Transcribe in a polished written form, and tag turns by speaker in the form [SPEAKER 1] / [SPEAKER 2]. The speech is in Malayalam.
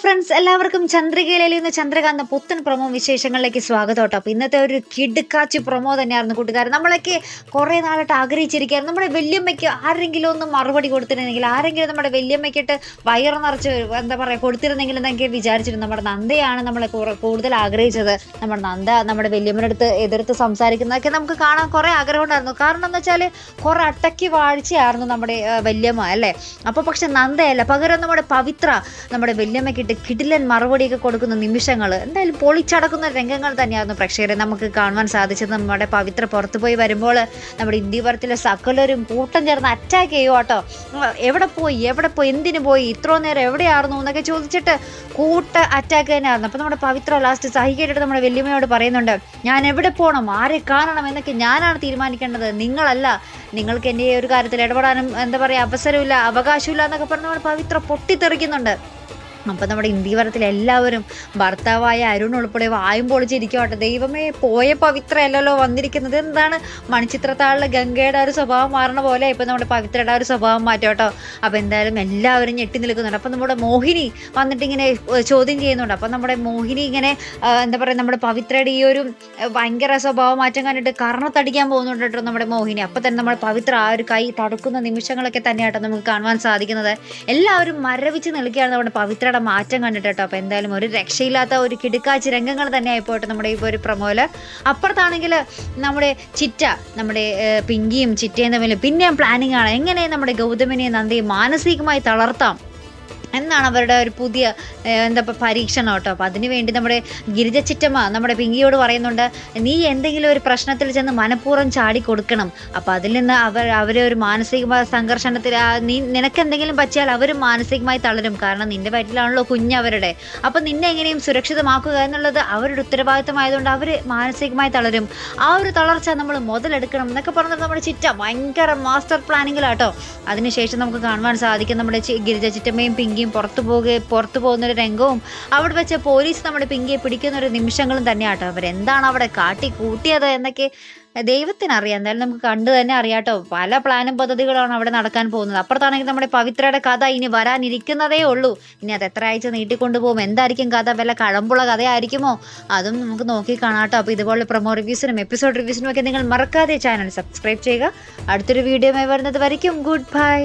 [SPEAKER 1] ഫ്രണ്ട്സ്, എല്ലാവർക്കും ചന്ദ്രികയിലെ നിന്ന് ചന്ദ്രകാന്ത പുത്തൻ പ്രൊമോ വിശേഷങ്ങളിലേക്ക് സ്വാഗതം കേട്ടോ. അപ്പോൾ ഇന്നത്തെ ഒരു കിടുക്കാച്ചി പ്രൊമോ തന്നെയായിരുന്നു കൂട്ടുകാർ. നമ്മളൊക്കെ കുറേ നാളായിട്ട് ആഗ്രഹിച്ചിരിക്കുകയായിരുന്നു നമ്മുടെ വല്യമ്മയ്ക്ക് ആരെങ്കിലും ഒന്ന് മറുപടി കൊടുത്തിരുന്നെങ്കിൽ, ആരെങ്കിലും നമ്മുടെ വല്യമ്മയ്ക്കിട്ട് വയറ് നിറച്ച് എന്താ പറയുക കൊടുത്തിരുന്നെങ്കിൽ എന്നൊക്കെ വിചാരിച്ചിരുന്നു. നമ്മുടെ നന്ദയാണ് നമ്മളെ കൂടുതൽ ആഗ്രഹിച്ചത്. നമ്മുടെ നന്ദ നമ്മുടെ വല്യമ്മനടുത്ത് എതിർത്ത് സംസാരിക്കുന്നതൊക്കെ നമുക്ക് കാണാൻ കുറേ ആഗ്രഹം ഉണ്ടായിരുന്നു. കാരണം എന്താ വെച്ചാൽ കുറേ അട്ടക്കി വാഴ്ചയായിരുന്നു നമ്മുടെ വല്യമ്മ അല്ലേ. അപ്പോൾ പക്ഷെ നന്ദയല്ല, പകരം നമ്മുടെ പവിത്ര നമ്മുടെ വല്യമ്മയ്ക്കിട്ട് കിടിലൻ മറുപടിയൊക്കെ കൊടുക്കുന്ന നിമിഷങ്ങൾ എന്തായാലും പൊളിച്ചടക്കുന്ന രംഗങ്ങൾ തന്നെയായിരുന്നു പ്രേക്ഷകരെ നമുക്ക് കാണുവാൻ സാധിച്ചത്. നമ്മുടെ പവിത്ര പുറത്തു പോയി വരുമ്പോൾ നമ്മുടെ ഇന്ത്യപുരത്തിലെ സകലരും കൂട്ടം ചേർന്ന് അറ്റാക്ക് ചെയ്യുക കേട്ടോ. എവിടെ പോയി എന്തിനു പോയി ഇത്രോ നേരം എവിടെയായിരുന്നു എന്നൊക്കെ ചോദിച്ചിട്ട് കൂട്ട അറ്റാക്ക് തന്നെയായിരുന്നു. അപ്പോൾ നമ്മുടെ പവിത്ര ലാസ്റ്റ് സഹിക്കേണ്ടിട്ട് നമ്മുടെ വല്യമ്മയോട് പറയുന്നുണ്ട്, ഞാൻ എവിടെ പോകണം, ആരെ കാണണം എന്നൊക്കെ ഞാനാണ് തീരുമാനിക്കേണ്ടത്, നിങ്ങളല്ല. നിങ്ങൾക്ക് എൻ്റെ ഒരു കാര്യത്തിൽ ഇടപെടാനും എന്താ പറയുക അവസരമില്ല, അവകാശമില്ല എന്നൊക്കെ പറഞ്ഞ് നമ്മുടെ പവിത്ര പൊട്ടിത്തെറിക്കുന്നുണ്ട്. അപ്പം നമ്മുടെ ഇന്ത്യവരത്തിൽ എല്ലാവരും ഭർത്താവായ അരുൺ ഉൾപ്പെടെ വായും പൊളിച്ചിരിക്കട്ടെ. ദൈവമേ, പോയ പവിത്രയല്ലല്ലോ വന്നിരിക്കുന്നത്. എന്താണ് മണിച്ചിത്രത്താളിലെ ഗംഗയുടെ ഒരു സ്വഭാവം മാറണ പോലെ ഇപ്പം നമ്മുടെ പവിത്രയുടെ ഒരു സ്വഭാവം മാറ്റം കേട്ടോ. അപ്പം എന്തായാലും എല്ലാവരും ഞെട്ടി നിൽക്കുന്നുണ്ട്. അപ്പം നമ്മുടെ മോഹിനി വന്നിട്ട് ഇങ്ങനെ ചോദ്യം ചെയ്യുന്നുണ്ട്. അപ്പം നമ്മുടെ മോഹിനി ഇങ്ങനെ എന്താ പറയുക നമ്മുടെ പവിത്രയുടെ ഈ ഒരു ഭയങ്കര സ്വഭാവ മാറ്റം കണ്ടിട്ട് കർണത്തടിക്കാൻ പോകുന്നുണ്ട് കേട്ടോ നമ്മുടെ മോഹിനി. അപ്പം തന്നെ നമ്മുടെ പവിത്ര ആ ഒരു കൈ തടുക്കുന്ന നിമിഷങ്ങളൊക്കെ തന്നെയാട്ടോ നമുക്ക് കാണുവാൻ സാധിക്കുന്നത്. എല്ലാവരും മരവിച്ച് നിൽക്കുകയാണ് നമ്മുടെ പവിത്ര മാറ്റം കണ്ടിട്ട് കേട്ടോ. അപ്പോൾ എന്തായാലും ഒരു രക്ഷയില്ലാത്ത ഒരു കിടുക്കാച്ചി രംഗങ്ങൾ തന്നെ ആയിപ്പോട്ടെ നമ്മുടെ ഇപ്പോൾ ഒരു പ്രൊമോയില്. അപ്പുറത്താണെങ്കിൽ നമ്മുടെ ചിറ്റ നമ്മുടെ പിങ്കിയും ചിറ്റയും തമ്മിൽ പിന്നെയും പ്ലാനിങ് ആണ് എങ്ങനെ നമ്മുടെ ഗൗതമിനെയും നന്ദിയും മാനസികമായി തളർത്താം എന്നാണ് അവരുടെ ഒരു പുതിയ എന്താ പരീക്ഷണം കേട്ടോ. അപ്പോൾ അതിന് വേണ്ടി നമ്മുടെ ഗിരിജ ചിറ്റമ്മ നമ്മുടെ പിങ്കിയോട് പറയുന്നുണ്ട്, നീ എന്തെങ്കിലും ഒരു പ്രശ്നത്തിൽ ചെന്ന് മനഃപൂർവ്വം ചാടി കൊടുക്കണം. അപ്പോൾ അതിൽ നിന്ന് അവരെ ഒരു മാനസികമായ സംഘർഷണത്തിൽ നിനക്ക് എന്തെങ്കിലും പറ്റിയാൽ അവർ മാനസികമായി തളരും. കാരണം നിൻ്റെ വയറ്റിലാണല്ലോ കുഞ്ഞവരുടെ. അപ്പോൾ നിന്നെ എങ്ങനെയും സുരക്ഷിതമാക്കുക എന്നുള്ളത് അവരുടെ ഉത്തരവാദിത്തമായതുകൊണ്ട് അവർ മാനസികമായി തളരും. ആ ഒരു തളർച്ച നമ്മൾ മുതലെടുക്കണം എന്നൊക്കെ പറഞ്ഞിട്ട് നമ്മുടെ ചിറ്റ ഭയങ്കര മാസ്റ്റർ പ്ലാനിങ്ങിലാട്ടോ. അതിനുശേഷം നമുക്ക് കാണുവാൻ സാധിക്കും നമ്മുടെ ഗിരിജ ചിറ്റമ്മയും പിങ്കിയും പുറത്തു പോകുന്നൊരു രംഗവും അവിടെ വെച്ച് പോലീസ് നമ്മുടെ പിങ്കിയെ പിടിക്കുന്ന ഒരു നിമിഷങ്ങളും തന്നെയാട്ടോ. അവരെന്താണ് അവിടെ കൂട്ടിയത് എന്നൊക്കെ ദൈവത്തിനറിയാം. എന്തായാലും നമുക്ക് കണ്ടു തന്നെ അറിയാട്ടോ. പല പ്ലാനും പദ്ധതികളാണ് അവിടെ നടക്കാൻ പോകുന്നത്. അപ്പുറത്താണെങ്കിൽ നമ്മുടെ പവിത്രയുടെ കഥ ഇനി വരാനിരിക്കുന്നതേ ഉള്ളൂ. ഇനി അത് എത്ര ആഴ്ച നീട്ടിക്കൊണ്ടുപോകും, എന്തായിരിക്കും കഥ, വല്ല കഴമ്പുള്ള കഥയായിരിക്കുമോ, അതും നമുക്ക് നോക്കി കാണാട്ടോ. അപ്പോൾ ഇതുപോലെ പ്രൊമോ റിവ്യൂസിനും എപ്പിസോഡ് റിവ്യൂസിനും ഒക്കെ നിങ്ങൾ മറക്കാതെ ചാനൽ സബ്സ്ക്രൈബ് ചെയ്യുക. അടുത്തൊരു വീഡിയോയുമായി വരുന്നത് വരയ്ക്കും ഗുഡ് ബൈ.